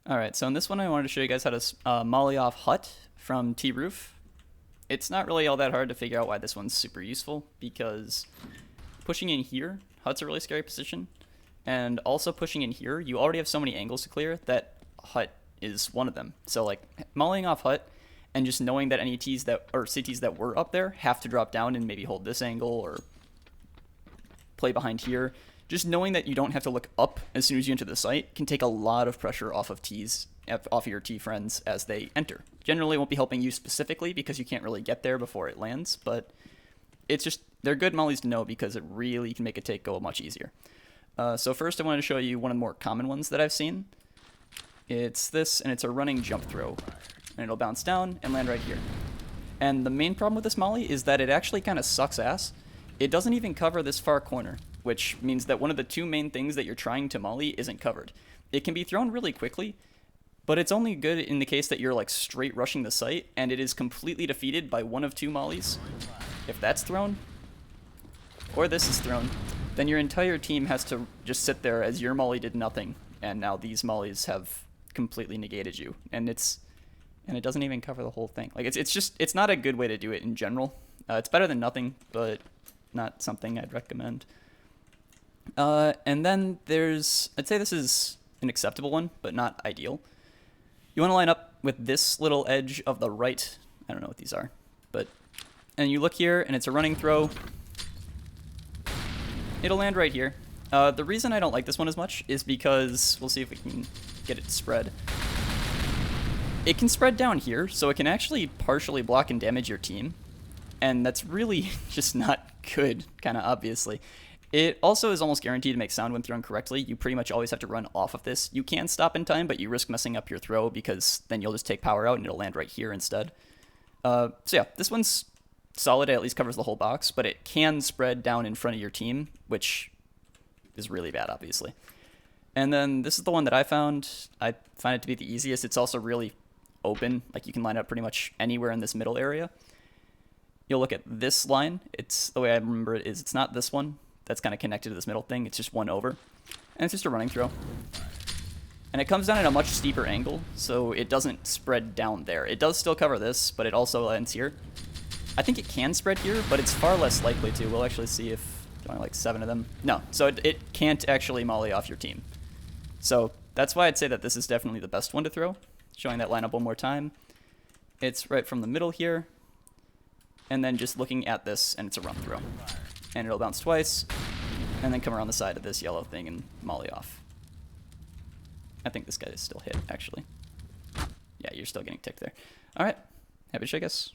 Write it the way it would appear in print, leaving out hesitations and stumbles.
Alright, so in this one I wanted to show you guys how to molly off Hut from T-Roof. It's not really all that hard to figure out why this one's super useful, because pushing in here, Hut's a really scary position, and also pushing in here, you already have so many angles to clear that Hut is one of them. So like mollying off Hut and just knowing that any T's that or CTs that were up there have to drop down and maybe hold this angle or play behind here. Just knowing that you don't have to look up as soon as you enter the site can take a lot of pressure off of T's, off of your T friends as they enter. Generally won't be helping you specifically because you can't really get there before it lands, but it's just, they're good mollies to know because it really can make a take go much easier. So first I wanted to show you one of the more common ones that I've seen. It's this, and it's a running jump throw. And it'll bounce down and land right here. And the main problem with this molly is that it actually kind of sucks ass. It doesn't even cover this far corner, which means that one of the two main things that you're trying to molly isn't covered. It can be thrown really quickly, but it's only good in the case that you're like straight rushing the site, and it is completely defeated by one of two mollies. If that's thrown, or this is thrown, then your entire team has to just sit there as your molly did nothing, and now these mollies have completely negated you, and it doesn't even cover the whole thing. Like it's not a good way to do it in general. It's better than nothing, but not something I'd recommend. And then there's, I'd say this is an acceptable one, but not ideal. You want to line up with this little edge of the right, I don't know what these are, but, and you look here and it's a running throw. It'll land right here. The reason I don't like this one as much is because, we'll see if we can get it to spread. It can spread down here, so it can actually partially block and damage your team. And that's really just not good, kind of obviously. It also is almost guaranteed to make sound when thrown correctly. You pretty much always have to run off of this. You can stop in time, but you risk messing up your throw because then you'll just take power out and it'll land right here instead. So yeah, this one's solid. It at least covers the whole box, but it can spread down in front of your team, which is really bad, obviously. And then this is the one that I found. I find it to be the easiest. It's also really open. Like you can line up pretty much anywhere in this middle area. You'll look at this line. It's the way I remember it is it's not this one that's kind of connected to this middle thing. It's just one over. And it's just a running throw. And it comes down at a much steeper angle, so it doesn't spread down there. It does still cover this, but it also ends here. I think it can spread here, but it's far less likely to. We'll actually see if there are only like 7 of them. No, so it can't actually molly off your team. So that's why I'd say that this is definitely the best one to throw. Showing that lineup one more time. It's right from the middle here. And then just looking at this, and it's a run throw. And it'll bounce twice, and then come around the side of this yellow thing and molly off. I think this guy is still hit, actually. Yeah, you're still getting ticked there. Alright, happy to show you guys.